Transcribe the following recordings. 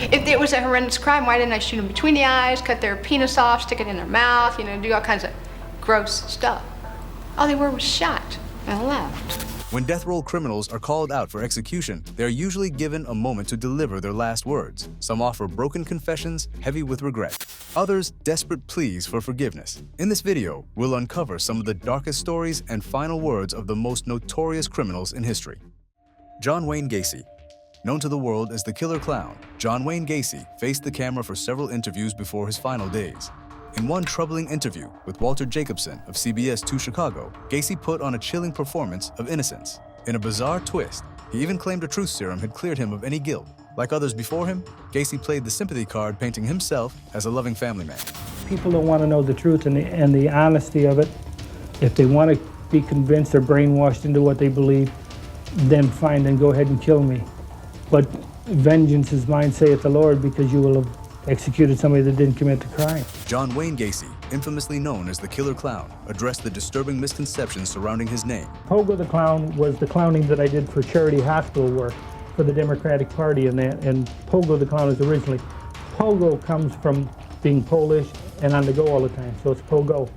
If it was a horrendous crime, why didn't I shoot them between the eyes, cut their penis off, stick it in their mouth, do all kinds of gross stuff? All they were was shot and left. When death row criminals are called out for execution, they are usually given a moment to deliver their last words. Some offer broken confessions, heavy with regret. Others, desperate pleas for forgiveness. In this video, we'll uncover some of the darkest stories and final words of the most notorious criminals in history. John Wayne Gacy. Known to the world as the Killer Clown, John Wayne Gacy faced the camera for several interviews before his final days. In one troubling interview with Walter Jacobson of CBS 2 Chicago, Gacy put on a chilling performance of innocence. In a bizarre twist, he even claimed a truth serum had cleared him of any guilt. Like others before him, Gacy played the sympathy card, painting himself as a loving family man. People don't want to know the truth and the honesty of it. If they want to be convinced or brainwashed into what they believe, then fine, then go ahead and kill me. But vengeance is mine, saith the Lord, because you will have executed somebody that didn't commit the crime. John Wayne Gacy, infamously known as the Killer Clown, addressed the disturbing misconceptions surrounding his name. Pogo the Clown was the clowning that I did for charity hospital work for the Democratic Party, and Pogo the Clown is originally. Pogo comes from being Polish and on the go all the time, so it's Pogo.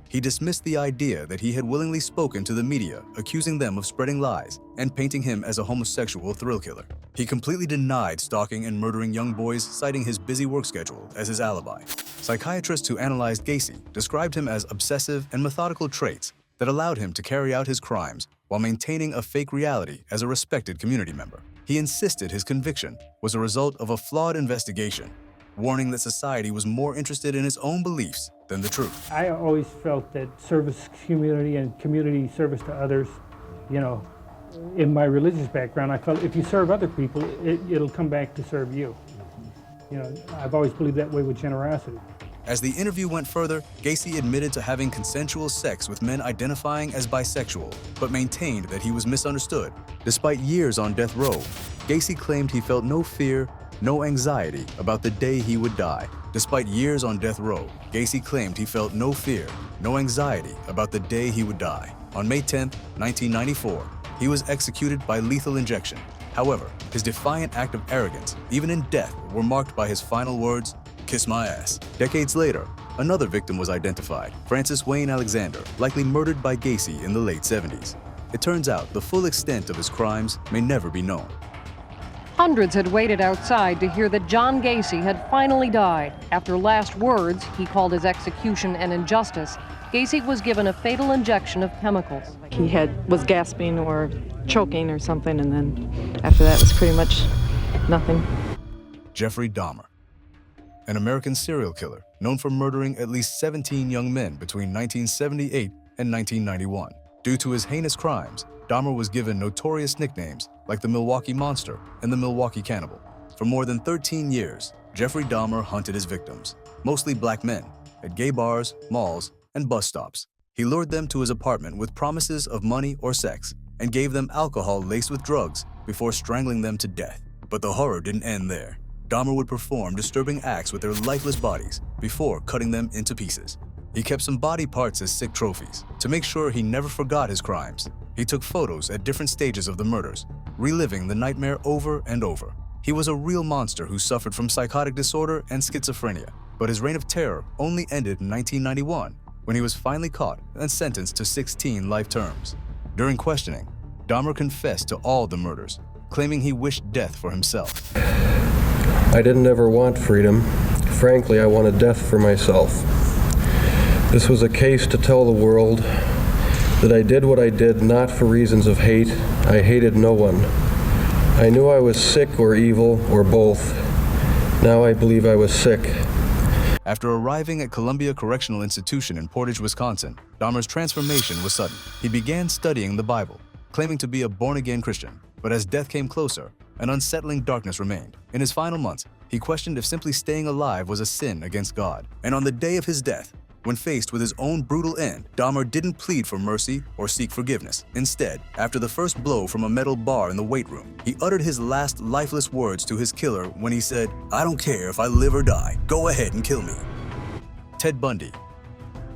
He dismissed the idea that he had willingly spoken to the media, accusing them of spreading lies and painting him as a homosexual thrill killer. He completely denied stalking and murdering young boys, citing his busy work schedule as his alibi. Psychiatrists who analyzed Gacy described him as obsessive and methodical traits that allowed him to carry out his crimes while maintaining a fake reality as a respected community member. He insisted his conviction was a result of a flawed investigation, warning that society was more interested in its own beliefs than the truth. I always felt that service community and community service to others, in my religious background, I felt if you serve other people, it'll come back to serve you. I've always believed that way with generosity. As the interview went further, Gacy admitted to having consensual sex with men identifying as bisexual, but maintained that he was misunderstood. Despite years on death row, Gacy claimed he felt no fear, no anxiety about the day he would die. Despite years on death row, Gacy claimed he felt no fear, no anxiety about the day he would die. On May 10, 1994, he was executed by lethal injection. However, his defiant act of arrogance, even in death, were marked by his final words, "Kiss my ass." Decades later, another victim was identified, Francis Wayne Alexander, likely murdered by Gacy in the late 70s. It turns out the full extent of his crimes may never be known. Hundreds had waited outside to hear that John Gacy had finally died. After last words, he called his execution an injustice. Gacy was given a fatal injection of chemicals. He was gasping or choking or something, and then after that was pretty much nothing. Jeffrey Dahmer, an American serial killer known for murdering at least 17 young men between 1978 and 1991. Due to his heinous crimes, Dahmer was given notorious nicknames like the Milwaukee Monster and the Milwaukee Cannibal. For more than 13 years, Jeffrey Dahmer hunted his victims, mostly black men, at gay bars, malls, and bus stops. He lured them to his apartment with promises of money or sex and gave them alcohol laced with drugs before strangling them to death. But the horror didn't end there. Dahmer would perform disturbing acts with their lifeless bodies before cutting them into pieces. He kept some body parts as sick trophies. To make sure he never forgot his crimes, he took photos at different stages of the murders, reliving the nightmare over and over. He was a real monster who suffered from psychotic disorder and schizophrenia, but his reign of terror only ended in 1991 when he was finally caught and sentenced to 16 life terms. During questioning, Dahmer confessed to all the murders, claiming he wished death for himself. I didn't ever want freedom. Frankly, I wanted death for myself. This was a case to tell the world that I did what I did not for reasons of hate. I hated no one. I knew I was sick or evil or both. Now I believe I was sick. After arriving at Columbia Correctional Institution in Portage, Wisconsin, Dahmer's transformation was sudden. He began studying the Bible, claiming to be a born-again Christian. But as death came closer, an unsettling darkness remained. In his final months, he questioned if simply staying alive was a sin against God. And on the day of his death, when faced with his own brutal end, Dahmer didn't plead for mercy or seek forgiveness. Instead, after the first blow from a metal bar in the weight room, he uttered his last lifeless words to his killer when he said, "I don't care if I live or die. Go ahead and kill me." Ted Bundy.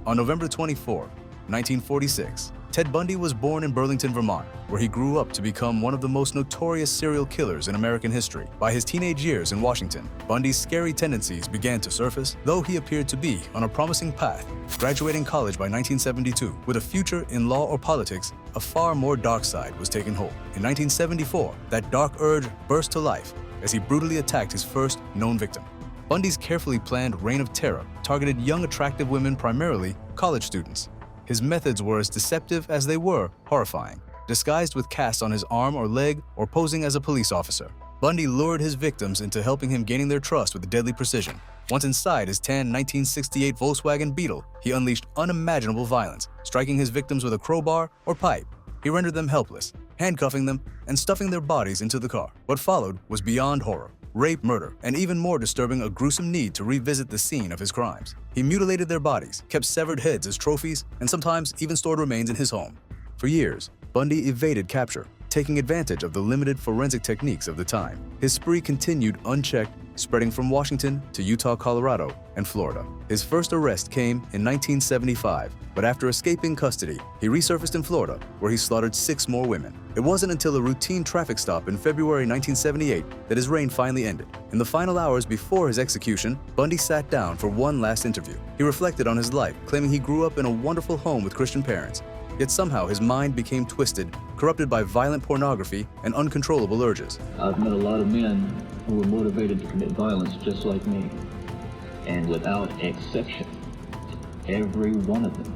On November 24, 1946, Ted Bundy was born in Burlington, Vermont, where he grew up to become one of the most notorious serial killers in American history. By his teenage years in Washington, Bundy's scary tendencies began to surface, though he appeared to be on a promising path. Graduating college by 1972, with a future in law or politics, a far more dark side was taking hold. In 1974, that dark urge burst to life as he brutally attacked his first known victim. Bundy's carefully planned reign of terror targeted young, attractive women, primarily college students. His methods were as deceptive as they were horrifying. Disguised with casts on his arm or leg or posing as a police officer, Bundy lured his victims into helping him, gaining their trust with deadly precision. Once inside his tan 1968 Volkswagen Beetle, he unleashed unimaginable violence, striking his victims with a crowbar or pipe. He rendered them helpless, handcuffing them and stuffing their bodies into the car. What followed was beyond horror. Rape, murder, and even more disturbing, a gruesome need to revisit the scene of his crimes. He mutilated their bodies, kept severed heads as trophies, and sometimes even stored remains in his home. For years, Bundy evaded capture, taking advantage of the limited forensic techniques of the time. His spree continued unchecked, spreading from Washington to Utah, Colorado, and Florida. His first arrest came in 1975, but after escaping custody, he resurfaced in Florida, where he slaughtered 6 more women. It wasn't until a routine traffic stop in February 1978 that his reign finally ended. In the final hours before his execution, Bundy sat down for one last interview. He reflected on his life, claiming he grew up in a wonderful home with Christian parents. Yet somehow his mind became twisted, corrupted by violent pornography and uncontrollable urges. I've met a lot of men who were motivated to commit violence just like me. And without exception, every one of them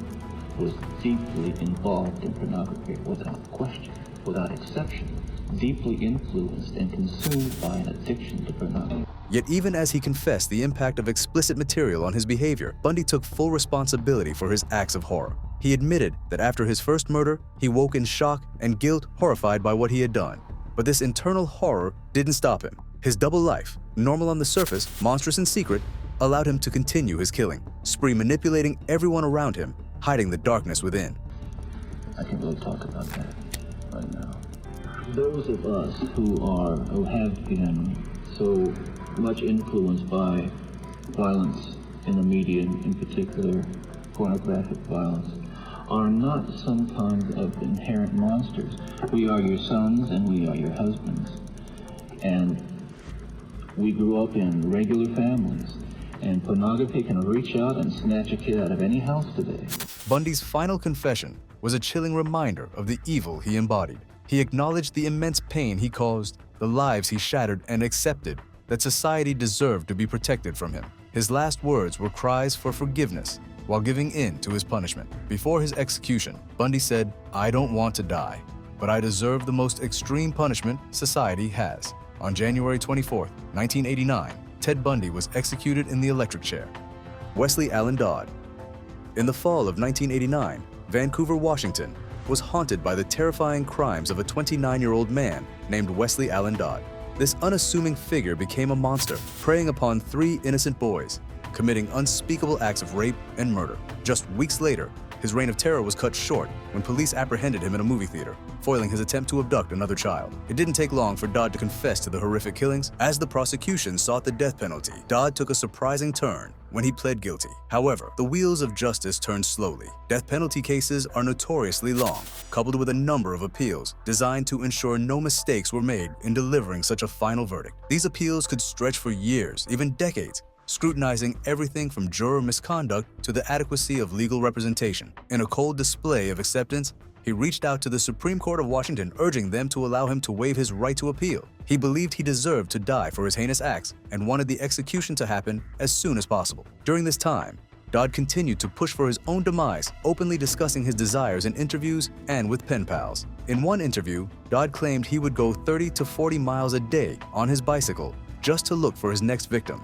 was deeply involved in pornography, without question, without exception, deeply influenced and consumed by an addiction to pornography. Yet even as he confessed the impact of explicit material on his behavior, Bundy took full responsibility for his acts of horror. He admitted that after his first murder, he woke in shock and guilt, horrified by what he had done. But this internal horror didn't stop him. His double life, normal on the surface, monstrous in secret, allowed him to continue his killing, spree manipulating everyone around him, hiding the darkness within. I can't really talk about that right now. Those of us who have been so much influenced by violence in the media, in particular pornographic violence, are not some kind of inherent monsters. We are your sons and we are your husbands. And we grew up in regular families. And pornography can reach out and snatch a kid out of any house today. Bundy's final confession was a chilling reminder of the evil he embodied. He acknowledged the immense pain he caused, the lives he shattered, and accepted that society deserved to be protected from him. His last words were cries for forgiveness while giving in to his punishment. Before his execution, Bundy said, "I don't want to die, but I deserve the most extreme punishment society has." On January 24, 1989, Ted Bundy was executed in the electric chair. Wesley Allen Dodd. In the fall of 1989, Vancouver, Washington, was haunted by the terrifying crimes of a 29-year-old man named Wesley Allen Dodd. This unassuming figure became a monster, preying upon 3 innocent boys, committing unspeakable acts of rape and murder. Just weeks later, his reign of terror was cut short when police apprehended him in a movie theater, foiling his attempt to abduct another child. It didn't take long for Dodd to confess to the horrific killings. As the prosecution sought the death penalty, Dodd took a surprising turn when he pled guilty. However, the wheels of justice turned slowly. Death penalty cases are notoriously long, coupled with a number of appeals designed to ensure no mistakes were made in delivering such a final verdict. These appeals could stretch for years, even decades, scrutinizing everything from juror misconduct to the adequacy of legal representation. In a cold display of acceptance, he reached out to the Supreme Court of Washington, urging them to allow him to waive his right to appeal. He believed he deserved to die for his heinous acts and wanted the execution to happen as soon as possible. During this time, Dodd continued to push for his own demise, openly discussing his desires in interviews and with pen pals. In one interview, Dodd claimed he would go 30 to 40 miles a day on his bicycle just to look for his next victim.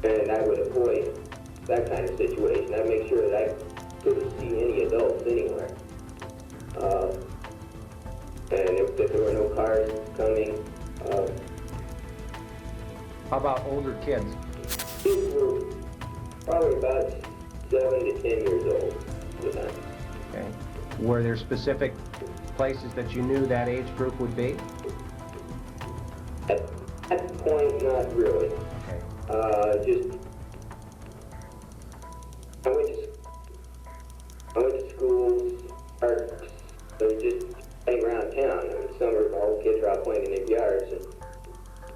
And I would avoid that kind of situation. I'd make sure that I couldn't see any adults anywhere. And if there were no cars coming. How about older kids? Kids were probably about 7 to 10 years old at the time. Okay. Were there specific places that you knew that age group would be? At that point, not really. Okay. I went to schools, art out playing in their yards. And,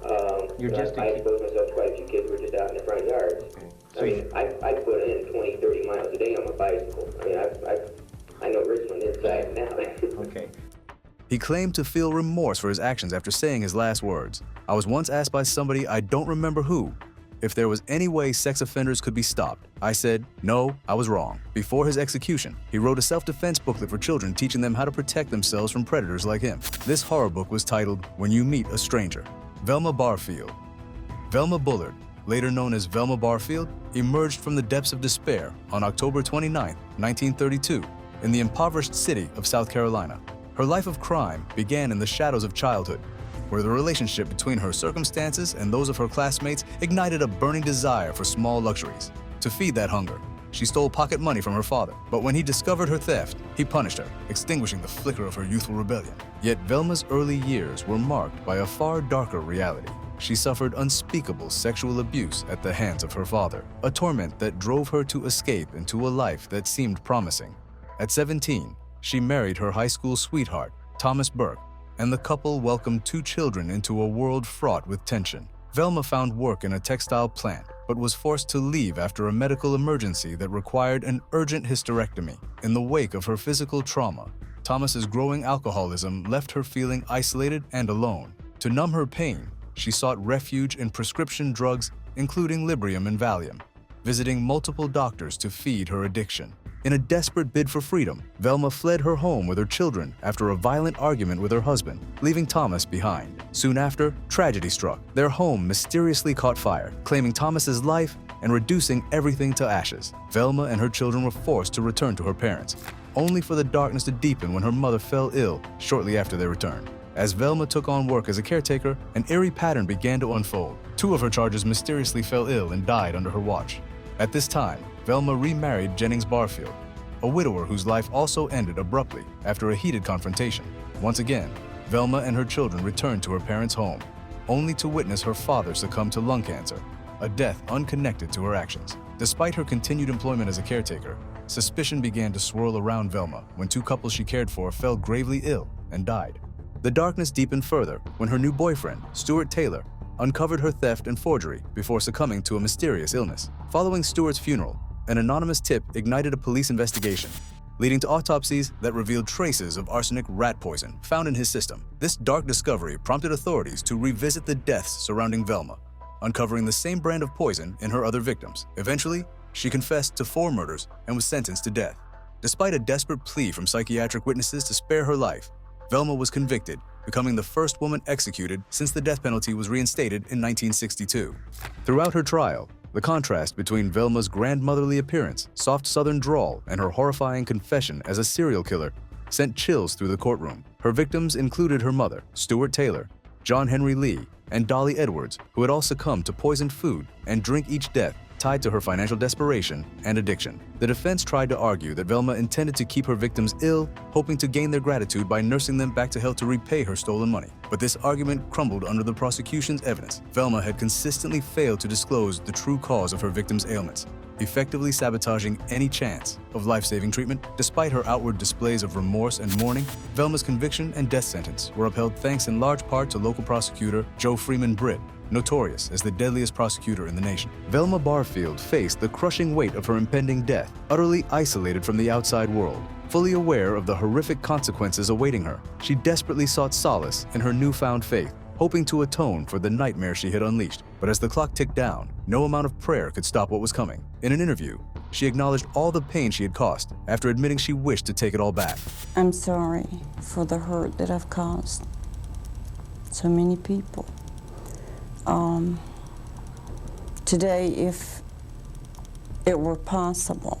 I exposed myself to quite a few kids who were just out in the front yards. Okay. I put in 20, 30 miles a day on my bicycle. I know Richmond inside now. Okay. He claimed to feel remorse for his actions after saying his last words. I was once asked by somebody, I don't remember who, if there was any way sex offenders could be stopped. I said, no, I was wrong. Before his execution, he wrote a self-defense booklet for children teaching them how to protect themselves from predators like him. This horror book was titled, When You Meet a Stranger. Velma Barfield. Velma Bullard, later known as Velma Barfield, emerged from the depths of despair on October 29, 1932, in the impoverished city of South Carolina. Her life of crime began in the shadows of childhood, where the relationship between her circumstances and those of her classmates ignited a burning desire for small luxuries. To feed that hunger, she stole pocket money from her father, but when he discovered her theft, he punished her, extinguishing the flicker of her youthful rebellion. Yet Velma's early years were marked by a far darker reality. She suffered unspeakable sexual abuse at the hands of her father, a torment that drove her to escape into a life that seemed promising. At 17, she married her high school sweetheart, Thomas Burke, and the couple welcomed 2 children into a world fraught with tension. Velma found work in a textile plant, but was forced to leave after a medical emergency that required an urgent hysterectomy. In the wake of her physical trauma, Thomas's growing alcoholism left her feeling isolated and alone. To numb her pain, she sought refuge in prescription drugs, including Librium and Valium, visiting multiple doctors to feed her addiction. In a desperate bid for freedom, Velma fled her home with her children after a violent argument with her husband, leaving Thomas behind. Soon after, tragedy struck. Their home mysteriously caught fire, claiming Thomas's life and reducing everything to ashes. Velma and her children were forced to return to her parents, only for the darkness to deepen when her mother fell ill shortly after their return. As Velma took on work as a caretaker, an eerie pattern began to unfold. 2 of her charges mysteriously fell ill and died under her watch. At this time, Velma remarried Jennings Barfield, a widower whose life also ended abruptly after a heated confrontation. Once again, Velma and her children returned to her parents' home, only to witness her father succumb to lung cancer, a death unconnected to her actions. Despite her continued employment as a caretaker, suspicion began to swirl around Velma when 2 couples she cared for fell gravely ill and died. The darkness deepened further when her new boyfriend, Stuart Taylor, uncovered her theft and forgery before succumbing to a mysterious illness. Following Stuart's funeral, an anonymous tip ignited a police investigation, leading to autopsies that revealed traces of arsenic rat poison found in his system. This dark discovery prompted authorities to revisit the deaths surrounding Velma, uncovering the same brand of poison in her other victims. Eventually, she confessed to 4 murders and was sentenced to death. Despite a desperate plea from psychiatric witnesses to spare her life, Velma was convicted, becoming the first woman executed since the death penalty was reinstated in 1962. Throughout her trial, the contrast between Velma's grandmotherly appearance, soft southern drawl, and her horrifying confession as a serial killer sent chills through the courtroom. Her victims included her mother, Stuart Taylor, John Henry Lee, and Dolly Edwards, who had all succumbed to poisoned food and drink, each death tied to her financial desperation and addiction. The defense tried to argue that Velma intended to keep her victims ill, hoping to gain their gratitude by nursing them back to health to repay her stolen money. But this argument crumbled under the prosecution's evidence. Velma had consistently failed to disclose the true cause of her victims' ailments, effectively sabotaging any chance of life-saving treatment. Despite her outward displays of remorse and mourning, Velma's conviction and death sentence were upheld thanks in large part to local prosecutor Joe Freeman Britt, notorious as the deadliest prosecutor in the nation. Velma Barfield faced the crushing weight of her impending death, utterly isolated from the outside world. Fully aware of the horrific consequences awaiting her, she desperately sought solace in her newfound faith, hoping to atone for the nightmare she had unleashed. But as the clock ticked down, no amount of prayer could stop what was coming. In an interview, she acknowledged all the pain she had caused, after admitting she wished to take it all back. I'm sorry for the hurt that I've caused so many people. Today, if it were possible,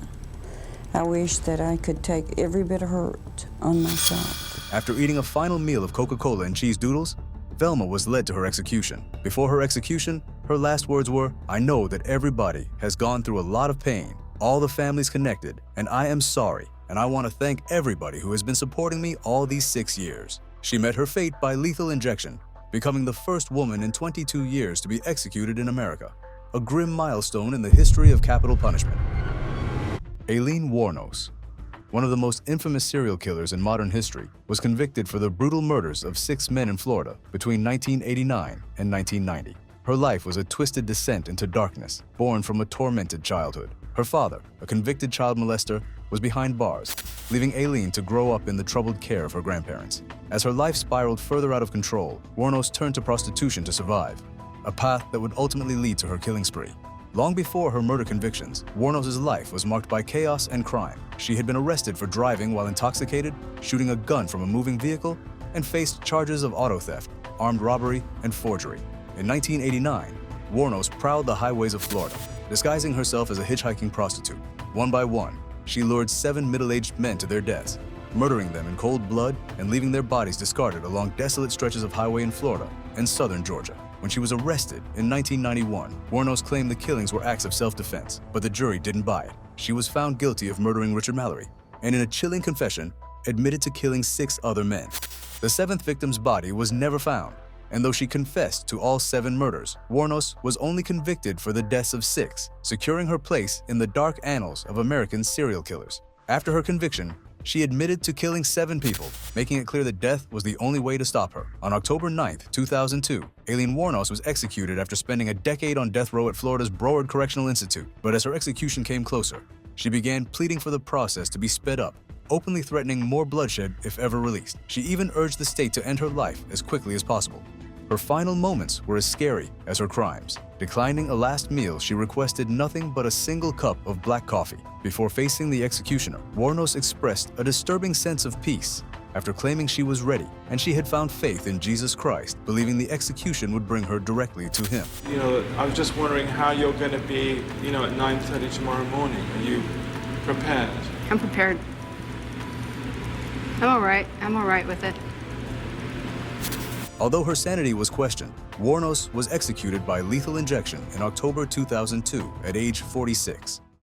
I wish that I could take every bit of hurt on myself. After eating a final meal of Coca-Cola and cheese doodles, Velma was led to her execution. Before her execution, her last words were, "I know that everybody has gone through a lot of pain, all the families connected, and I am sorry, and I want to thank everybody who has been supporting me all these 6 years." She met her fate by lethal injection, becoming the first woman in 22 years to be executed in America, a grim milestone in the history of capital punishment. Aileen Wuornos. one of the most infamous serial killers in modern history, was convicted for the brutal murders of 6 men in Florida between 1989 and 1990. Her life was a twisted descent into darkness, born from a tormented childhood. Her father, a convicted child molester, was behind bars, leaving Aileen to grow up in the troubled care of her grandparents. As her life spiraled further out of control, Wuornos turned to prostitution to survive, a path that would ultimately lead to her killing spree. Long before her murder convictions, Wuornos' life was marked by chaos and crime. She had been arrested for driving while intoxicated, shooting a gun from a moving vehicle, and faced charges of auto theft, armed robbery, and forgery. In 1989, Wuornos prowled the highways of Florida, disguising herself as a hitchhiking prostitute. One by one, she lured 7 middle-aged men to their deaths, murdering them in cold blood and leaving their bodies discarded along desolate stretches of highway in Florida and southern Georgia. When she was arrested in 1991, Wuornos claimed the killings were acts of self-defense, but the jury didn't buy it. She was found guilty of murdering Richard Mallory, and in a chilling confession, admitted to killing 6 other men. The 7th victim's body was never found, and though she confessed to all 7 murders, Wuornos was only convicted for the deaths of 6, securing her place in the dark annals of American serial killers. After her conviction, she admitted to killing 7 people, making it clear that death was the only way to stop her. On October 9, 2002, Aileen Wuornos was executed after spending a decade on death row at Florida's Broward Correctional Institute. But as her execution came closer, she began pleading for the process to be sped up, openly threatening more bloodshed if ever released. She even urged the state to end her life as quickly as possible. Her final moments were as scary as her crimes. Declining a last meal, she requested nothing but a single cup of black coffee. Before facing the executioner, Wuornos expressed a disturbing sense of peace after claiming she was ready and she had found faith in Jesus Christ, believing the execution would bring her directly to him. You know, I was just wondering how you're going to be, at 9:30 tomorrow morning. Are you prepared? I'm prepared. I'm all right with it. Although her sanity was questioned, Wuornos was executed by lethal injection in October 2002 at age 46.